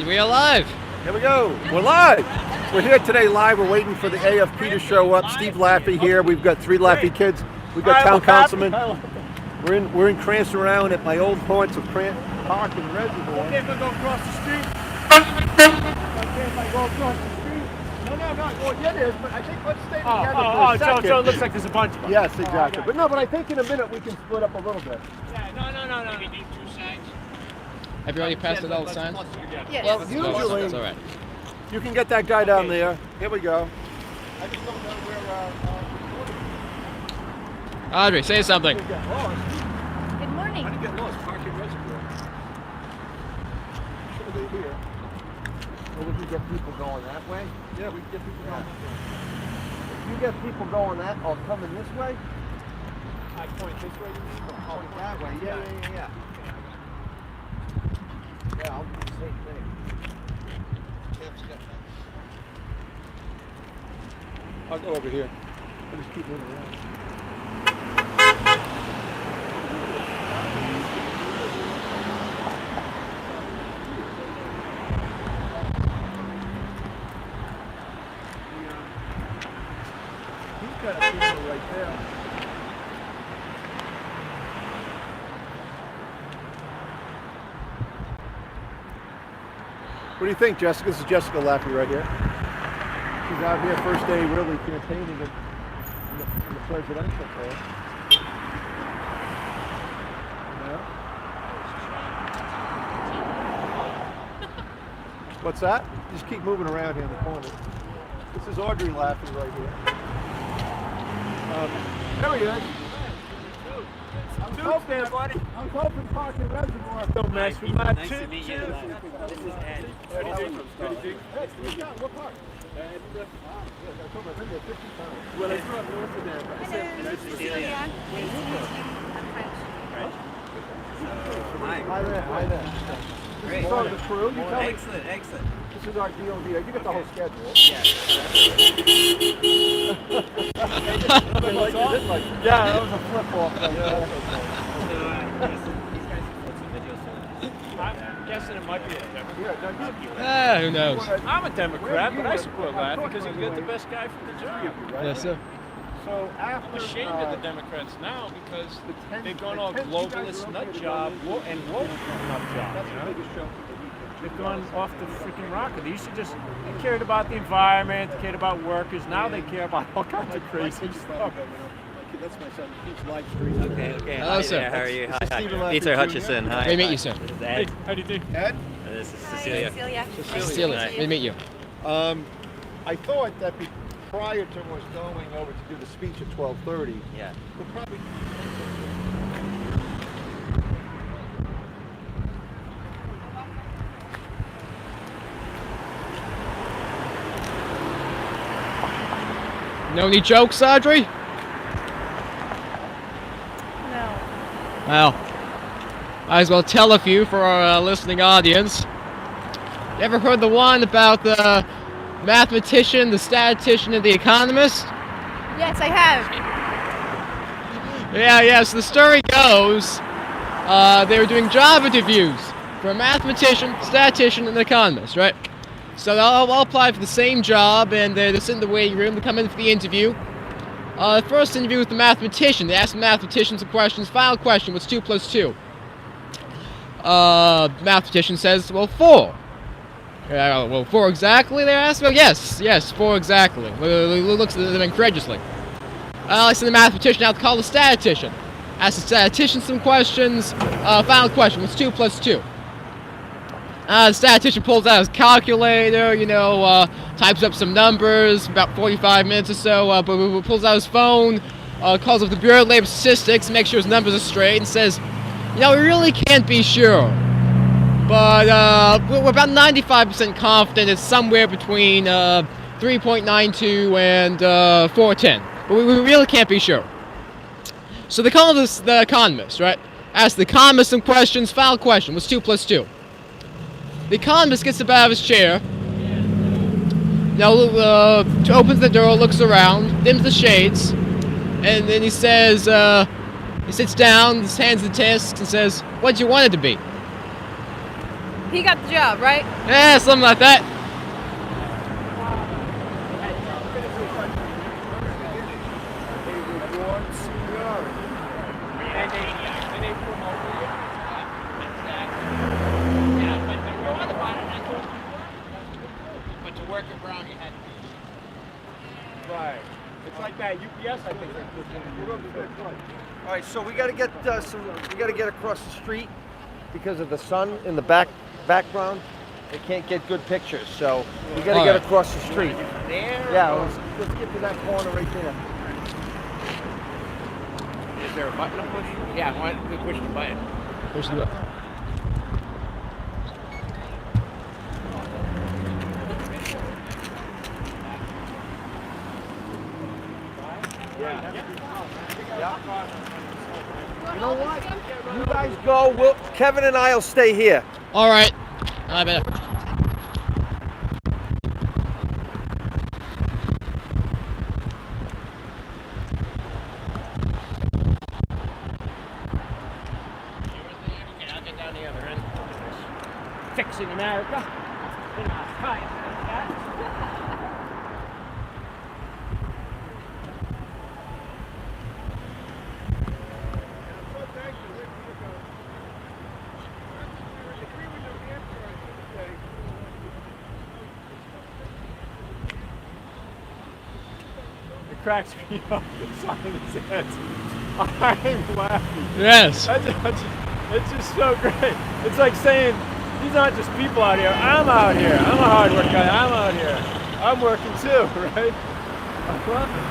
And we are live. Here we go. We're live. We're here today live. We're waiting for the AFP to show up. Steve Laffey here. We've got 3 Laffey kids. We've got town councilmen. We're in Cranston around at my old haunts of Park and Reservoir. Okay, if I go across the street. Okay, if I go across the street. No. Well, yeah, it is, but I think let's stay together for a second. So it looks like there's a bunch of them. Yes, exactly. But I think in a minute we can split up a little bit. Yeah, no. We need 2 signs. Have you already passed it all the signs? Yes. Well, usually It's all right. you can get that guy down there. Here we go. I just don't know where. Audrey, say something. Good morning. How do you get lost? Park and Reservoir. Should have been here. Well, we can get people going that way. Yeah, we can get people down. If you get people going that or coming this way, I point this way, you mean? point that way. Yeah. Yeah, I'll do the same thing. I'll go over here. I'll just keep moving around. He's got a camera right there. What do you think, Jessica? This is Jessica Laffey right here. She's out here first day really campaigning in the presidential race. Yeah. What's that? Just keep moving around here in the corner. This is Audrey Laffey right here. There he is. I was hoping Park and Reservoir. Don't mess with my Nice to meet you. This is Ed. Hey, what part? Well, it's not north of there, but I said, Cecilia. Hi. hi there. This Great. is part of the crew. You tell me, Excellent. this is our deal here. You get the whole schedule. Yeah. Yeah, that was a flip off. These guys can put some videos I'm guessing it might be a Democrat. Who knows? I'm a Democrat, but I support Laffey because he's got the best guy for the job. Yes, sir. So I'm after ashamed of the Democrats now because they've gone all globalist nut job and woke nut job. that's You the know? biggest show for the weekend. They've gone off the freaking rocket. They used to just they cared about the environment, they cared about workers. Now they care about all kinds of crazy stuff. That's my son. He's live streaming. Okay. Hello, Hi sir. there. How are you? This is Stephen Hi. Laffey Peter Jr. Hutchison. Hi. Great to meet you, sir. This is Hey, Ed. how do you do? Ed, This is Cecilia. Cecilia. Cecilia, great to meet you. I thought that prior to us going over to do the speech at 12:30, Yeah. we'll probably. Know any jokes, Audrey? No. Well, might as well tell a few for our listening audience. You ever heard the one about the mathematician, the statistician, and the economist? Yes, I have. Yeah, so the story goes, they were doing job interviews for a mathematician, statistician, and an economist, right? So they all applied for the same job, and they're sitting in the waiting room to come in for the interview. The first interview with the mathematician, they asked the mathematician some questions. Final question, what's 2 plus 2? Mathematician says, well, 4. Well, 4 exactly, they asked? Well, yes, 4 exactly. Looks at them incredulously. I send the mathematician out to call the statistician. Ask the statistician some questions. Final question, what's 2 plus 2? The statistician pulls out his calculator, types up some numbers, about 45 minutes or so, but pulls out his phone, calls up the Bureau of Labor Statistics, makes sure his numbers are straight, and says, we really can't be sure, but we're about 95% confident it's somewhere between 3.92 and 410, but we really can't be sure. So they call this the economist, right? Ask the economist some questions. Final question, what's 2 plus 2? The economist gets up out of his chair, opens the door, looks around, dims the shades, and then he says, he sits down, hands the test, and says, what do you want it to be? He got the job, right? Yeah, something like that. But to work at Brown, you had to be. Right. It's like that UPS, I think. All right, so we got to get we got to get across the street because of the sun in the background. They can't get good pictures, so we got to get across the street. There? Yeah, let's get to that corner right there. Is there a button to push? Yeah, why don't we push the button? Push the button. You know what? You guys go. Kevin and I'll stay here. All right. I bet. Okay, I'll get down the other end. Fixing America. It cracks me up. The sign that says, I'm laughing. Yes. It's just so great. It's like saying, these aren't just people out here. I'm out here. I'm a hard work guy. I'm out here. I'm working too, right? I love it.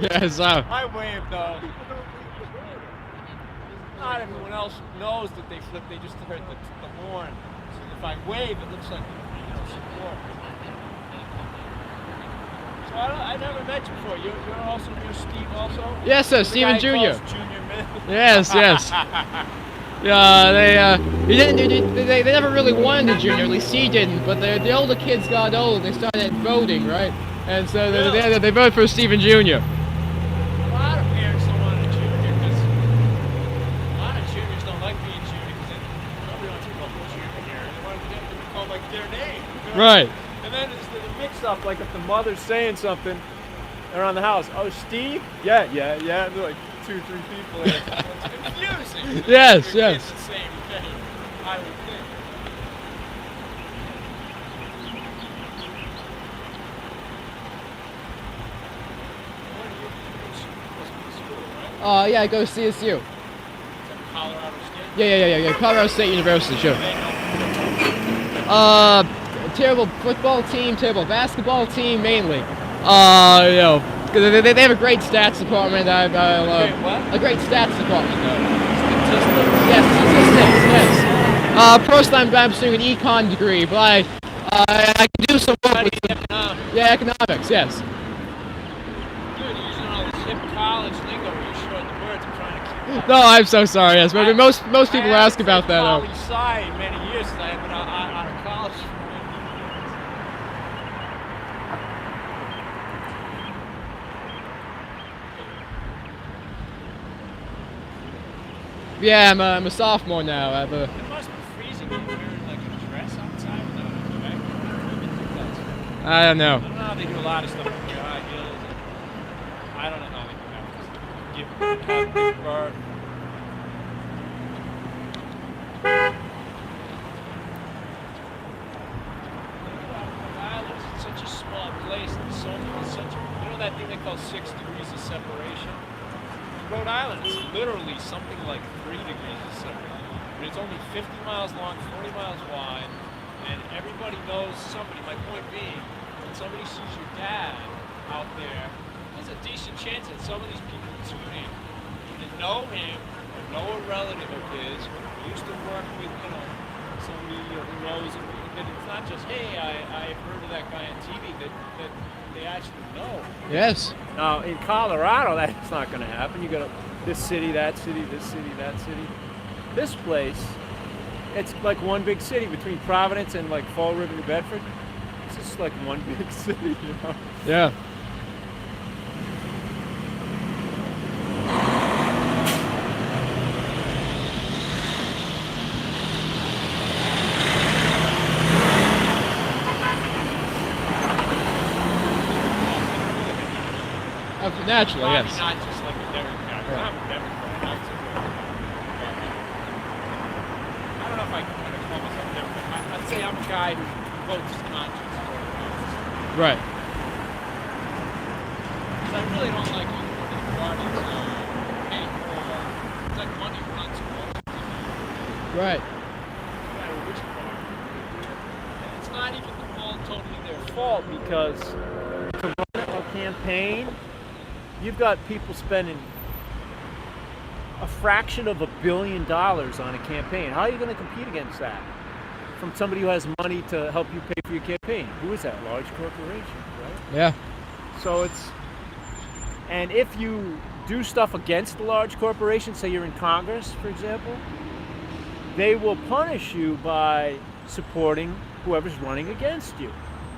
Yes. I waved though. Not everyone else knows that they flipped. They just heard the horn. So if I wave, it looks like support. So I never met you before. You're Steve also. Yes, sir. The Stephen guy Jr. who calls Junior Min. Yes. Yes. Yeah, they never really wanted a junior, at least he didn't, but the older kids got old, they started voting, right? And so they voted for Stephen Jr. A lot of parents don't want a junior because a lot of juniors don't like being junior because nobody wants to call them junior. They want them to be called like their name. You know? Right. And then there's the mix-up, like if the mother's saying something around the house, oh, Steve? Yeah. And they're like 2 or 3 people. It's confusing. Yes, Your yes. kids the same thing, I would think. Yeah, I go to CSU. Colorado State? Yeah. Colorado State University, sure. Terrible football team, terrible basketball team, mainly. They have a great stats department. A great stats department. Statistics? Yes. First I'm pursuing an econ degree, but I can do some work with economics. Yeah, economics, yes. Dude, you're using all this hip college lingo where you're short the words. I'm trying to keep up. No, I'm so sorry, yes. But most people ask about that. I haven't poli-sci in many years since I have been out of college. Yeah, I'm a sophomore now. It must be freezing if you're wearing like a dress outside without a jacket. I don't know. I don't know how they do a lot of stuff with your high heels. I don't know how they do that because you give birth. Islands, it's such a small place. There's so many, you know that thing they call 6 degrees of separation? Rhode Island, it's literally something like 3 degrees of separation. But it's only 50 miles long, 40 miles wide, and everybody knows somebody. My point being, when somebody sees your dad out there, there's a decent chance that some of these people tune in. Either know him or know a relative of his who used to work with, somebody who knows him. that it's not just, hey, I've heard of that guy on TV, that they actually know. Yes. Now, in Colorado, that's not going to happen. You go to this city, that city, this city, that city. This place, it's like one big city between Providence and like Fall River, New Bedford. It's just like one big city, you know? Yeah. Naturally, Probably yes. not just like a Democrat. Yeah. I'm a Democrat. I don't know if I can kind of call myself a Democrat. I'd say I'm a guy who votes conscience. Right. Because I really don't like all the political parties paying more. It's like money runs Washington. Right. No matter which party. And it's not even all totally their fault, because to run a campaign, you've got people spending a fraction of $1 billion on a campaign. How are you going to compete against that from somebody who has money to help you pay for your campaign? Who is that? Large corporation, right? Yeah. So and if you do stuff against the large corporation, say you're in Congress, for example, they will punish you by supporting whoever's running against you.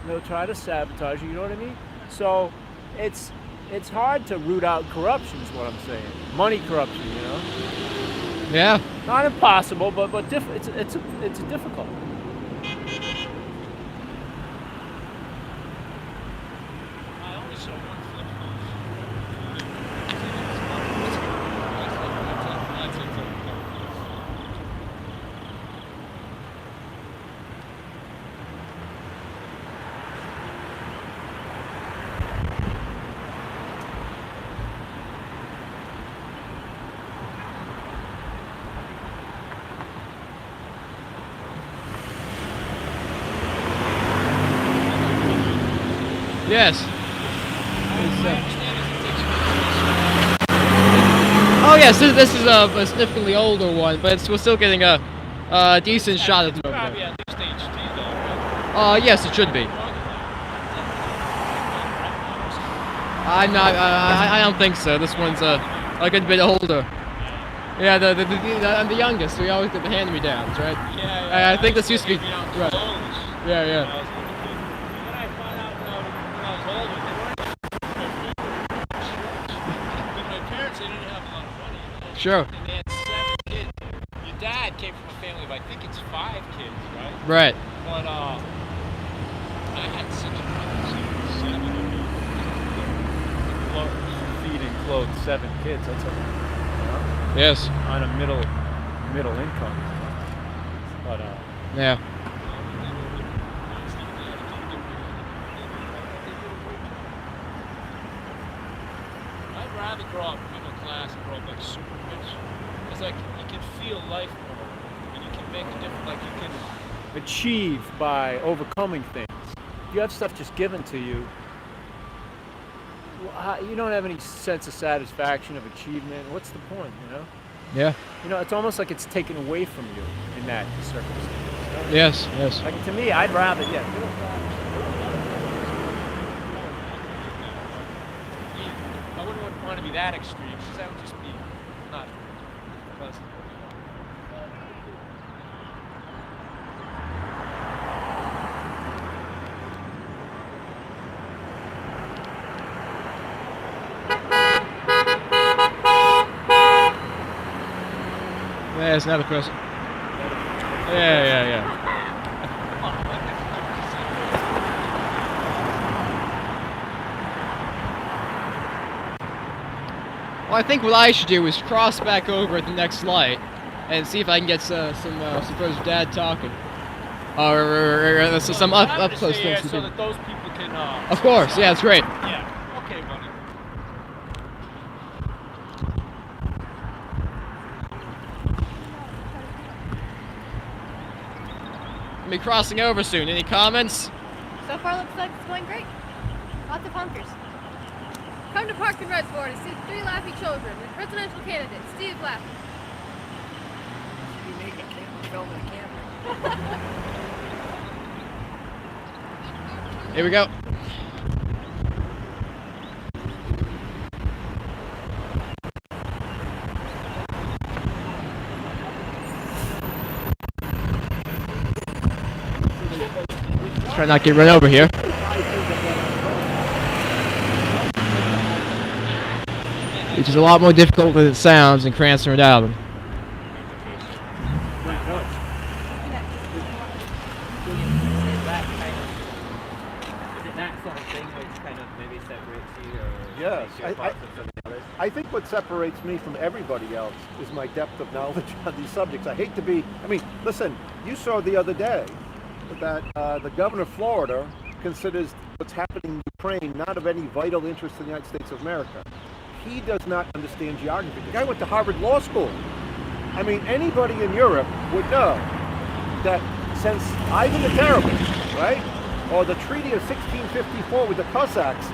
They'll try to sabotage you, you know what I mean? So it's hard to root out corruption, is what I'm saying. Money corruption, you know? Yeah. Not impossible, but it's difficult. I only saw one flip Yes. Oh yes, this is a significantly older one, but we're still getting a decent shot at the moment. Probably at least HD though, right? Yes, it should be. I don't think so. This one's a good bit older. Yeah, I'm the youngest, so we always get the hand-me-downs, right? Yeah. I think this used to be right. Yeah, yeah. Then I found out when I was older, they weren't with my parents, they didn't have a lot of money. Sure. And they had 7 kids. Your dad came from a family of, I think it's 5 kids, right? Right. But I had such a good 7 of them. Feed and clothe 7 kids. That's Yes. on a middle income. But Yeah. I'd rather grow up middle class and grow up like super rich. It's like you can feel life more, and you can make a difference. Like you can achieve by overcoming things. If you have stuff just given to you, you don't have any sense of satisfaction, of achievement. What's the point, you know? Yeah. You know, it's almost like it's taken away from you in that circumstance. You know? Yes. Yes. Like to me, I'd rather, yeah. I wouldn't want to be that extreme, because that would just be not pleasant. There's another person. Yeah. Well, I think what I should do is cross back over at the next light and see if I can get some supposed dad talking, or some up close things. So that those people can. Of course, yeah, it's great. Yeah. Okay, buddy. I'll be crossing over soon. Any comments? So far, looks like it's going great. Lots of hunkers. Come to Park and Reservoir to see 3 Laffey children with presidential candidate Steve Laffey. You make a film in a camera. Here we go. Try not to get run over here. Which is a lot more difficult than it sounds in Cranston, Rhode Island. Yes, I think what separates me from everybody else is my depth of knowledge on these subjects. I hate to be, I mean, listen, you saw the other day that the governor of Florida considers what's happening in Ukraine not of any vital interest in the United States of America. He does not understand geography. The guy went to Harvard Law School. I mean, anybody in Europe would know that since Ivan the Terrible, right, or the Treaty of 1654 with the Cossacks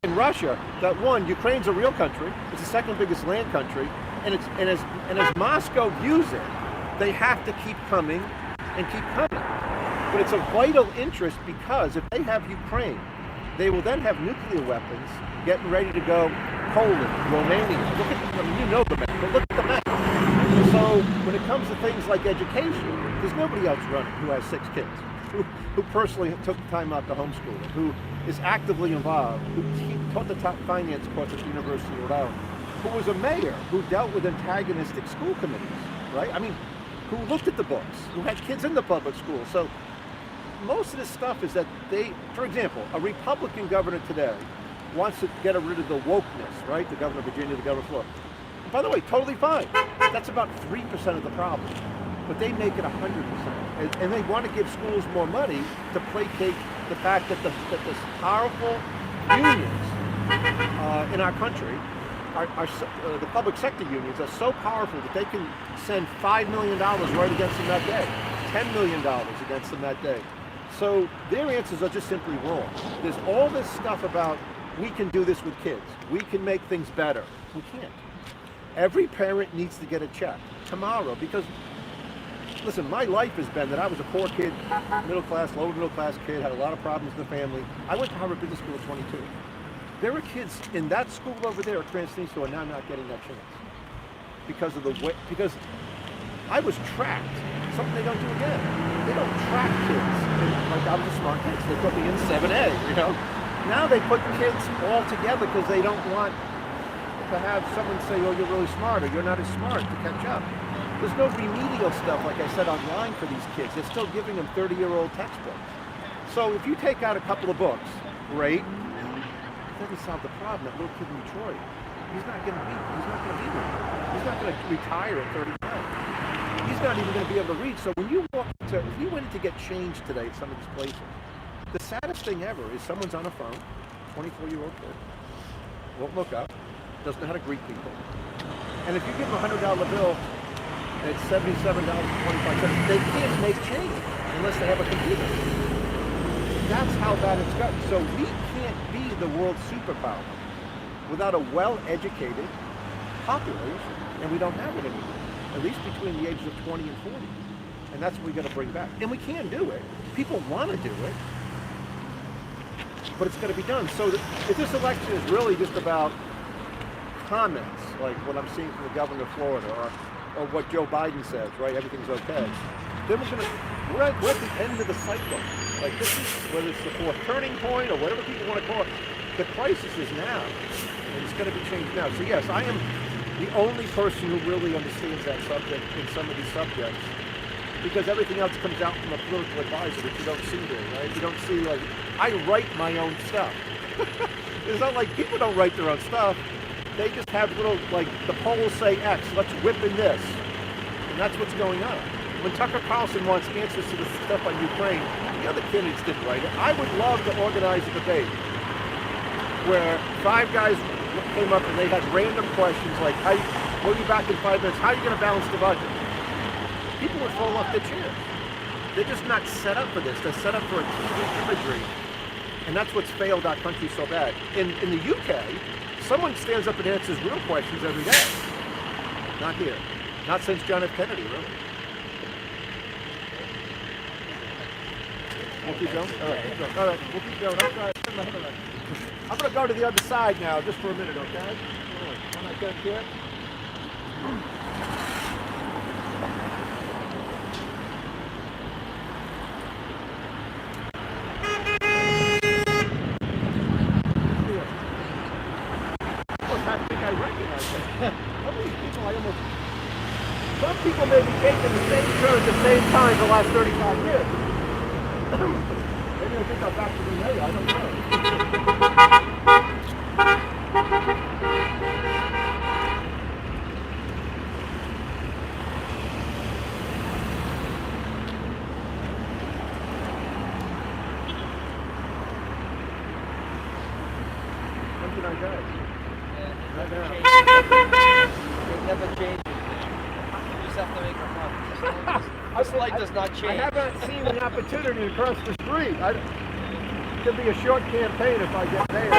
in Russia, that one, Ukraine's a real country, it's the second biggest land country, and as Moscow views it, they have to keep coming and keep coming. But it's a vital interest because if they have Ukraine, they will then have nuclear weapons getting ready to go Poland, Romania. Look at, I mean, you know the map, but look at the map. So when it comes to things like education, there's nobody else running who has 6 kids, who personally took the time out to homeschool them, who is actively involved, who taught the top finance course at the University of Rhode Island, who was a mayor who dealt with antagonistic school committees, right? I mean, who looked at the books, who had kids in the public school. So most of this stuff is that they, for example, a Republican governor today wants to get rid of the wokeness, right? The governor of Virginia, the governor of Florida. And by the way, totally fine. That's about 3% of the problem. But they make it 100%. And they want to give schools more money to placate the fact that this powerful unions in our country, the public sector unions, are so powerful that they can send $5 million right against them that day, $10 million against them that day. So their answers are just simply wrong. There's all this stuff about we can do this with kids. We can make things better. We can't. Every parent needs to get a check tomorrow because, listen, my life has been that I was a poor kid, middle class, lower middle class kid, had a lot of problems in the family. I went to Harvard Business School at 22. There are kids in that school over there at Cranston who are now not getting that chance because of the way, because I was tracked. Something they don't do again. They don't track kids. Like I was a smart kid, so they put me in 7A, you know. Now they put kids all together because they don't want to have someone say, oh, you're really smart, or you're not as smart to catch up. There's no remedial stuff, like I said, online for these kids. They're still giving them 30-year-old textbooks. So if you take out a couple of books, great. It doesn't solve the problem. That little kid in Detroit, he's not going to be there. He's not going to retire at 35. He's not even going to be able to read. So when you if you went to get change today at some of these places, the saddest thing ever is someone's on a phone, 24-year-old kid, won't look up, doesn't know how to greet people. And if you give them a $100 bill, it's $77.25. They can't make change unless they have a computer. That's how bad it's gotten. So we can't be the world's superpower without a well-educated population, and we don't have it anymore, at least between the ages of 20 and 40. And that's what we got to bring back. And we can do it. People want to do it, but it's got to be done. So if this election is really just about comments, like what I'm seeing from the governor of Florida, or what Joe Biden says, right, everything's okay, then we're at the end of the cycle. Like this is, whether it's the fourth turning point or whatever people want to call it, the crisis is now, and it's going to be changed now. So yes, I am the only person who really understands that subject in some of these subjects, because everything else comes out from a political advisor that you don't see here, right? You don't see, like, I write my own stuff. It's not like people don't write their own stuff. They just have little, like, the polls say X, let's whip in this. And that's what's going on. When Tucker Carlson wants answers to the stuff on Ukraine, the other candidates didn't write it. I would love to organize a debate where 5 guys came up and they had random questions like, we'll be back in 5 minutes, how are you going to balance the budget? People would fall off their chairs. They're just not set up for this. They're set up for a TV imagery. And that's what's failed our country so bad. In the UK, someone stands up and answers real questions every day. Not here. Not since John F. Kennedy, really. We'll keep going? All right, keep going. All right, we'll keep going. I'm going to go to the other side now, just for a minute, okay? When I get here. I think I recognize them. Some of these people I almost... Some people may be taking the same turn at the same time the last 35 years. Maybe I think I'm back to the way, I don't know. When did I go? It never changes. You just have to make a mark. This light does not change. I haven't seen an opportunity to cross the street. It could be a short campaign if I get there.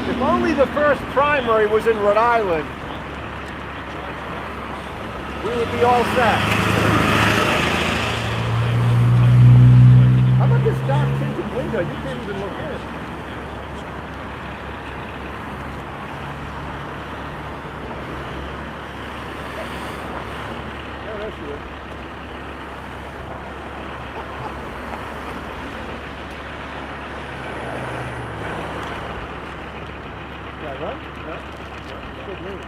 If only the first primary was in Rhode Island, we would be all set. How about this dark tinted window? You can't even look in. Yeah, there she is. Yeah, right? Yeah. Good news.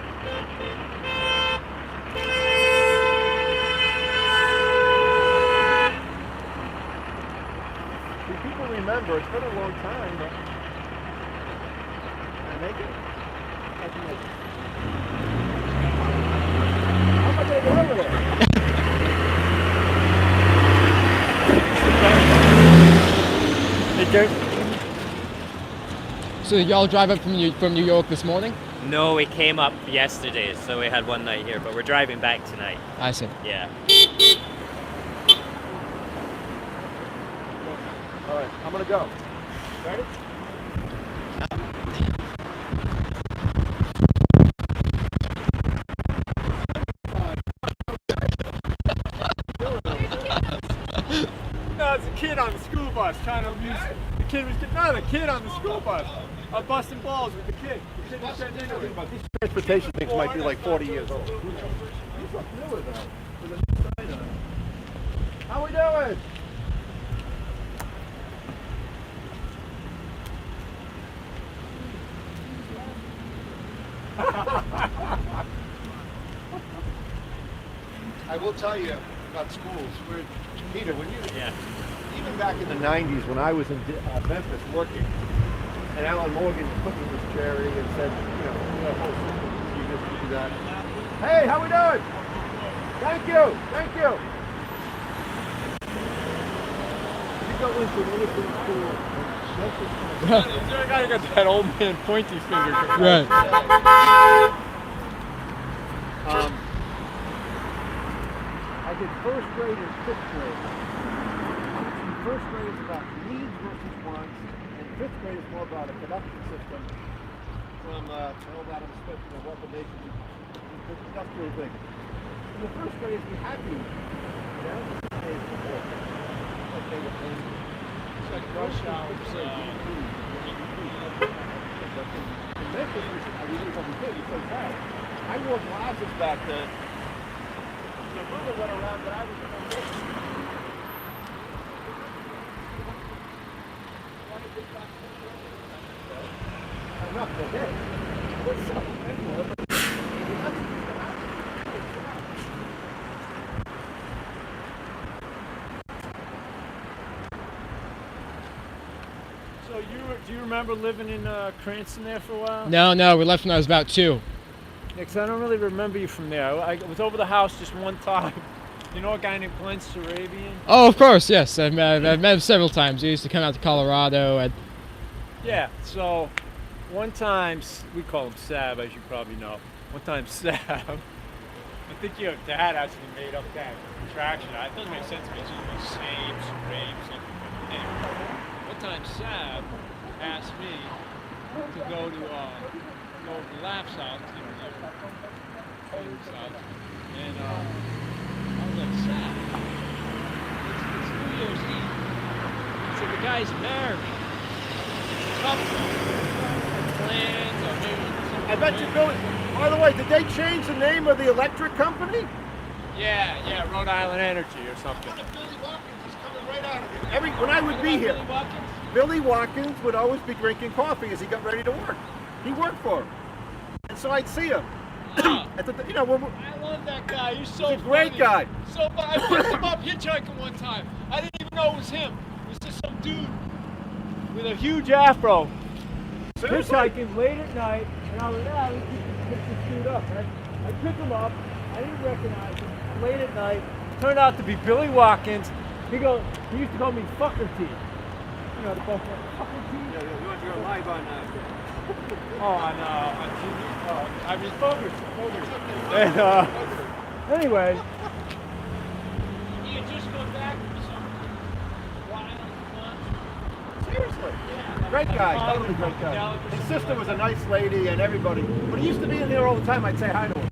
People remember, it's been a long time, but can I make it? I can make it. How am I going to get over there? So y'all drive up from New York this morning? No, we came up yesterday, so we had one night here, but we're driving back tonight. I see. Yeah. All right, I'm going to go. Ready? No, it's a kid on the school bus trying to abuse it. The kid on the school bus. I'm busting balls with the kid. The kid was getting into it. But these transportation things might be like 40 years old. Who knows? These look newer though, with a new sign on it. How we doing? I will tell you about schools. Peter, when you even back in the 90s when I was in Memphis working, and Alan Morgan put me with Jerry and said, you know, the whole system, you just do that. Hey, how we doing? Thank you, thank you. You go into an innocent school. I gotta get that old man pointy finger. Right. I did first grade and fifth grade. First grade is about needs versus wants, and fifth grade is more about a production system from all that inspection of reclamation and industrial things. In the first grade, we had these. Yeah, days before. Like they were paying. It's like rush hours. In Memphis, I really what we did. We said, hey, I wore glasses back then. The rumor went around that I was a enough for this. What's up? So do you remember living in Cranston there for a while? No, we left when I was about 2. Yeah, because I don't really remember you from there. I was over the house just one time. You know a guy named Glenn Sarabian? Oh, of course, yes. I've met him several times. He used to come out to Colorado. And Yeah, so one time, we call him Sab, as you probably know. One time Sab, I think your dad actually made up that contraction. It doesn't make sense to me. It's usually Sabes, Rabes, and anyway. One time Sab asked me to go to Laff's house, Tim's house, and like sad. It's New Year's Eve. So the guy's married. Couple plans or maybe I bet you, Billy. By the way, did they change the name of the electric company? Yeah, Rhode Island Energy or something. Billy Watkins is coming right out of here. When I would be here, Billy Watkins? Billy Watkins would always be drinking coffee as he got ready to work. He worked for him, and so I'd see him. At the, you know, when I love that guy. He's so he's a great funny. guy. So funny. I picked him up hitchhiking one time. I didn't even know it was him. It was just some dude with a huge afro. Seriously? Hitchhiking late at night, and I was out and pick this dude up. And I pick him up. I didn't recognize him. Late at night, turned out to be Billy Watkins. He used to call me Fucker T. You know the Fucker T. You want to go live on On TV. I mean, focus. And anyway, he had just come back from some wild fun. Seriously? Great guy, totally great guy. His sister was a nice lady and everybody, but he used to be in there all the time. I'd say hi to him.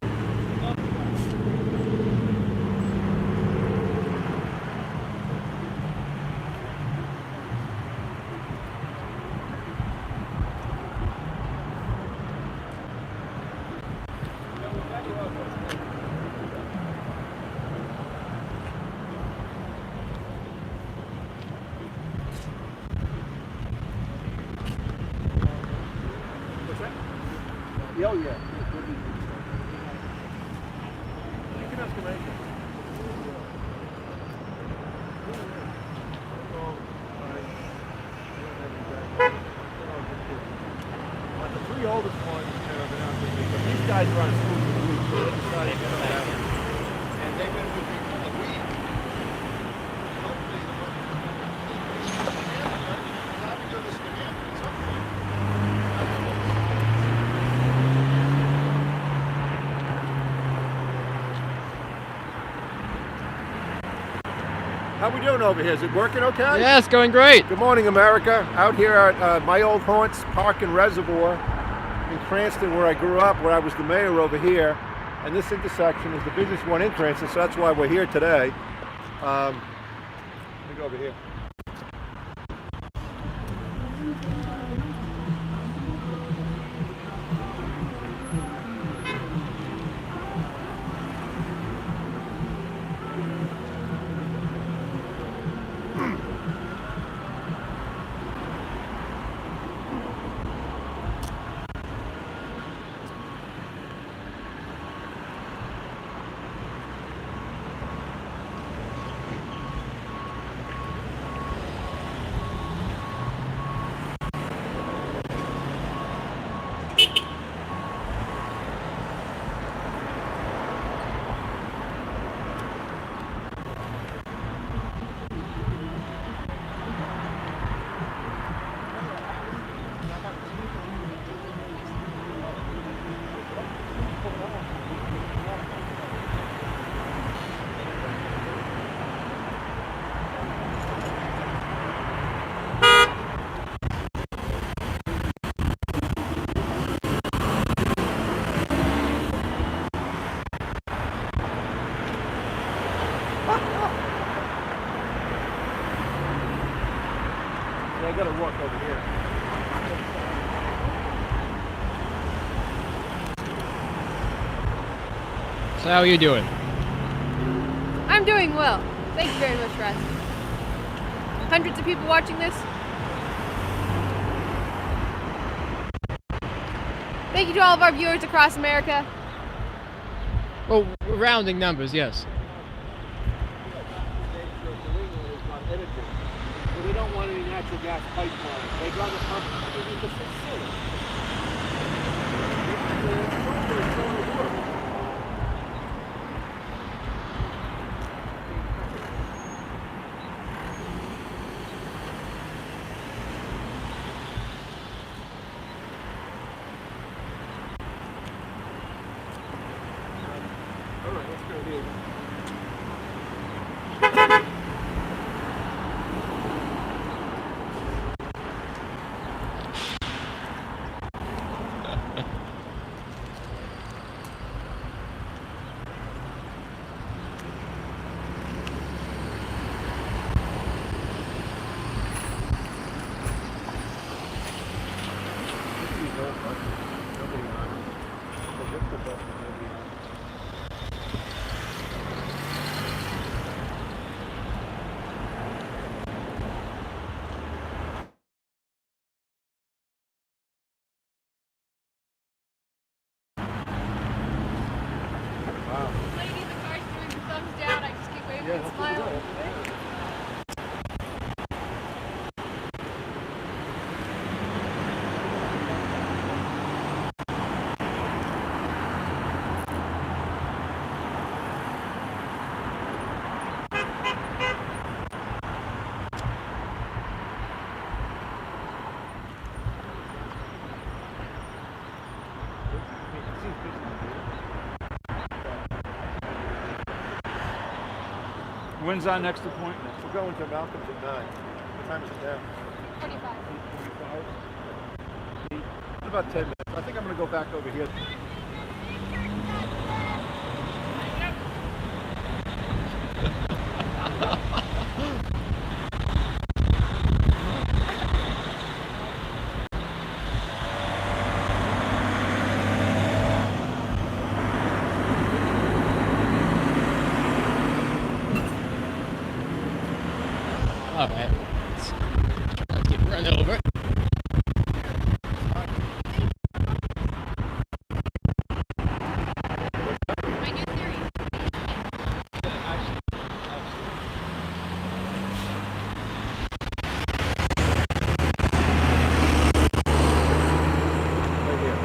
Oh, yeah. You can ask him anything. The three oldest ones have been out this week, but these guys are on a school for the week, so they decided to come down. And they've been with me for the week. How we doing over here? Is it working okay? Yeah, it's going great. Good morning, America. Out here at my old haunts, Park and Reservoir in Cranston, where I grew up, where I was the mayor over here. And this intersection is the busiest one in Cranston, so that's why we're here today. Let me go over here. I gotta walk over here. So how are you doing? I'm doing well. Thank you very much for asking. Hundreds of people watching this. Thank you to all of our viewers across America. Well, rounding numbers, yes. They don't want any natural gas pipeline. They got to pump it in the facility. All right, let's go here. Lady, the car's doing the thumbs down. I just keep waving and smiling. When's our next appointment? We're going to Malcolm's at 9. What time is it now? 45. It's about 10 minutes. I think I'm going to go back over here. All right. Let's get run over. My new theory. Right here.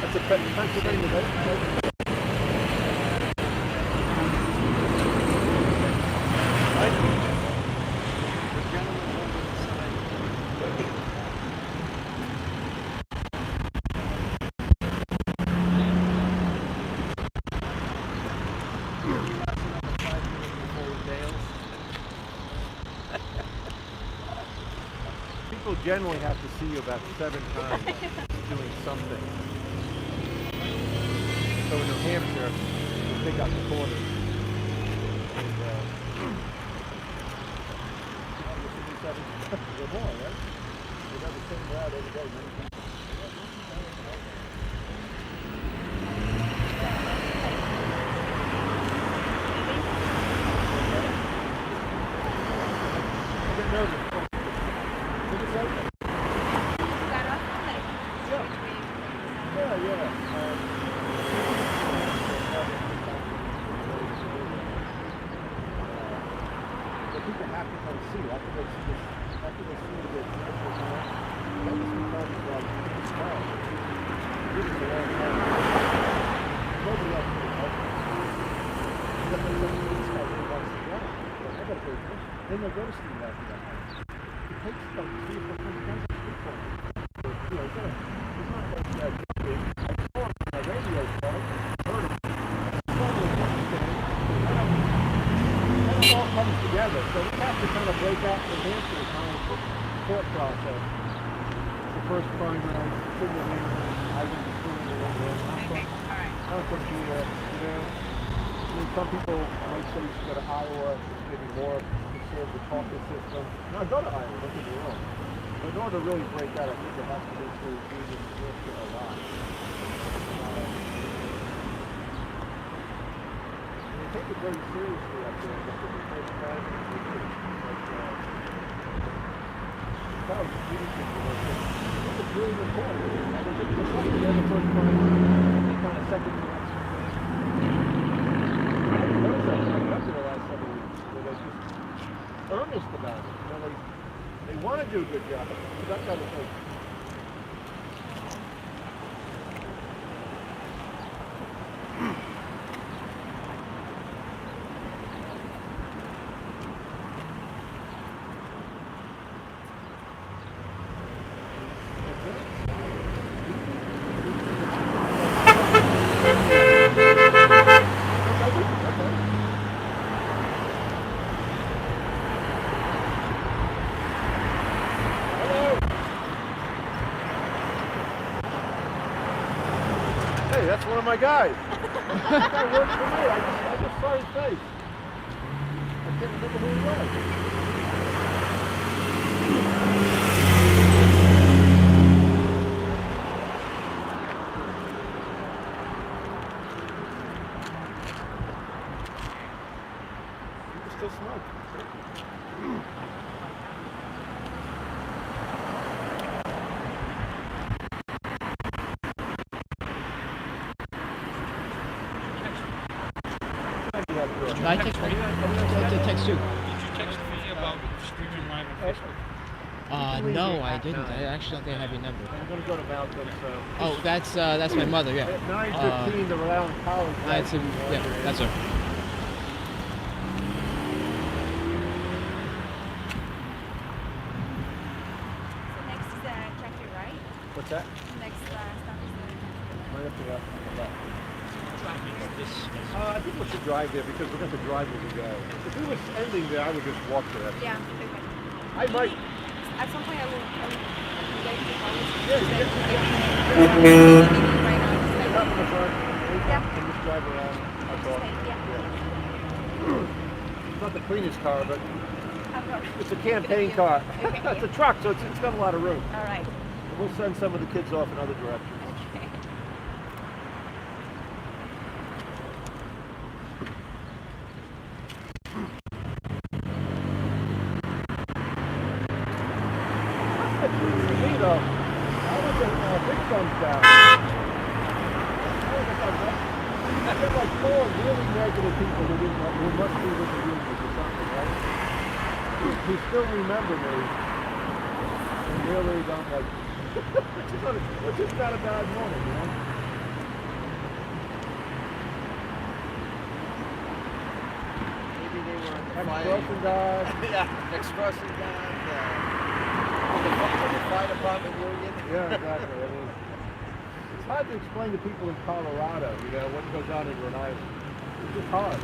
That's a Pennsylvania, right? People generally have to see you about 7 times doing something. So in New Hampshire, you pick up the quarters. And, you're more, right? You got the same route every day, many times. I get nervous. What is that? Got off on that. Yeah. But people have to come see. After they see this, after they see the beautiful town, that just becomes like, wow, this is a long time. Nobody else can help us. Except for some of these guys who wants to go. Like, I gotta pay attention. Then they'll go to Steve after that. It takes like 3 or 4 times to speak for him. You know, it's not like that. I saw him on the radio show, heard him. It all comes together, so we have to kind of break out the answer kind of thought process. The first primary, signal handling, I think the from here, you know. I mean, some people might say you should go to Iowa, maybe more conservative caucus system. No, go to Iowa, don't get me wrong. But in order to really break out, I think it has to be through New Hampshire a lot. They take it very seriously up there. Look at the first time. That was leadership. It was really important. And it just like the other first time, kind of second election. I noticed that coming up to the last 7 weeks, where they're just earnest about it. You know, they want to do a good job. So that kind of thing. Hey, that's one of my guys. That guy works for me. I just saw his face. I can't remember who he was. You can still smoke. I text me. I text you. Did you text me about streaming live on Facebook? No, I didn't. I actually don't think I have your number. I'm going to go to Malcolm, so... Oh, that's my mother. Yeah. At 9:15, the Rhode Island College... Yeah, that's her. So next is the tractor, right? What's that? Next stop is the Right up to the left. This I think we should drive there because we're going to drive where we go. If we were ending there, I would just walk to that. yeah. Okay. I might... At some point, I will go to the college. Yeah, Maybe right now. Get up in the front. Yeah. And just drive around. I thought. Yeah. It's not the cleanest car, but I've got it's a campaign car. Okay. It's a truck, so it's got a lot of room. All right. We'll send some of the kids off in other directions. Okay. For me, though, I was a big thumbs down. I get like 4 really negative people who must be with the unions or something, right? Who still remember me and really don't like me. It's just not a bad moment, you know? Maybe they were Ex-Russian guys. yeah, ex-Russian guys. The fire department union. Yeah, exactly. I mean, it's hard to explain to people in Colorado, you know, what goes on in Rhode Island. It's just hard.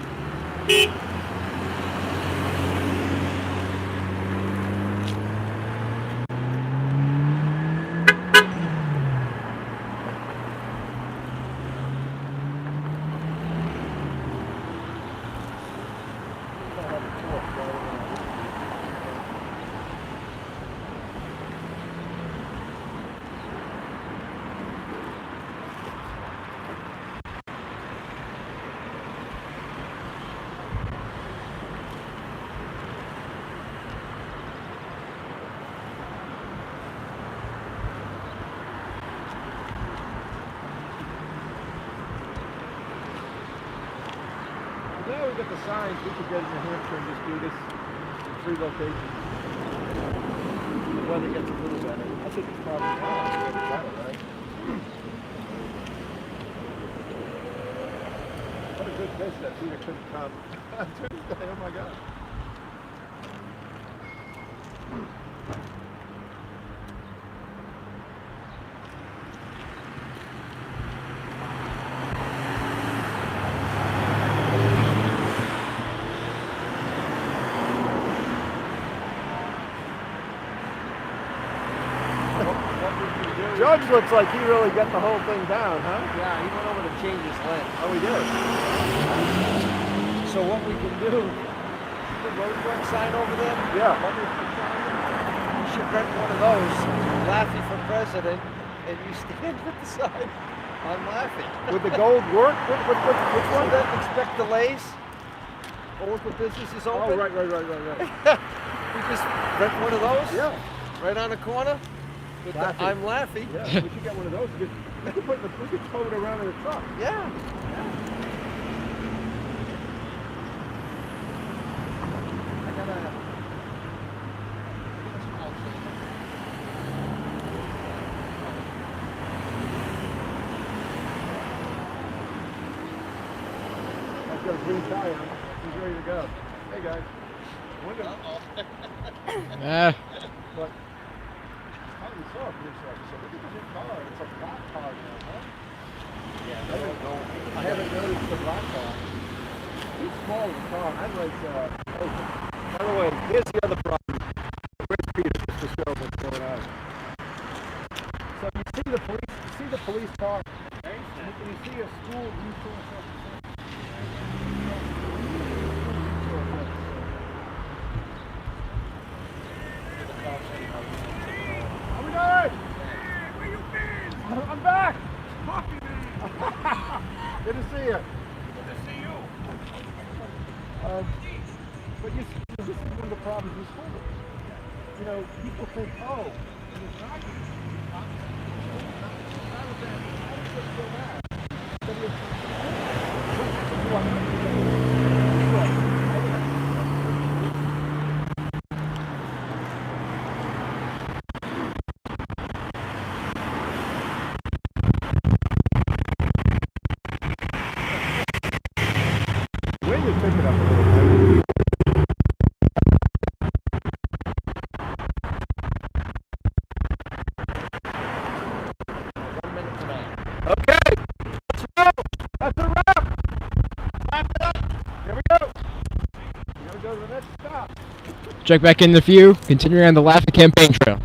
Now we got the signs, we could get in New Hampshire and just do this in 3 locations. The weather gets a little better. I think it's probably better, right? What a good pitch that Peter couldn't come Tuesday, oh my God. Judge looks like he really got the whole thing down, huh? Yeah, he went over to changes lane. Oh, we did. So what we can do, the roadwork sign over there, Yeah. you should rent one of those, Laffey for president, and you stand at the side on Laffey. Would the gold work? Which So one? then expect delays, or if the business is open. Oh, right. We just rent one of those, Yeah. right on the corner, with the Laffey. I'm Laffey. Yeah, we should get one of those. We could tow it around in a truck. Yeah. I gotta. I've got a green tire. He's ready to go. Hey guys. Yeah. But how do you saw a police officer? Look at the new car. It's a black car now, huh? Yeah. I haven't noticed the black car. He's small in the car. I'm like, by the way, here's the other problem. Where's Peter? Just to show what's going on. So you see the police car, and you see a school resource officer. How we doing? Hey, where you been? I'm back. Good to see you. Good to see you. But you see, this is one of the problems with schools. You know, people think, oh, it's not wind is picking up a little bit. Okay, let's go. That's a wrap. Wrap it up. Here we go. We're gonna go to the next stop. Check back in the few. Continuing on the Laffey campaign trail.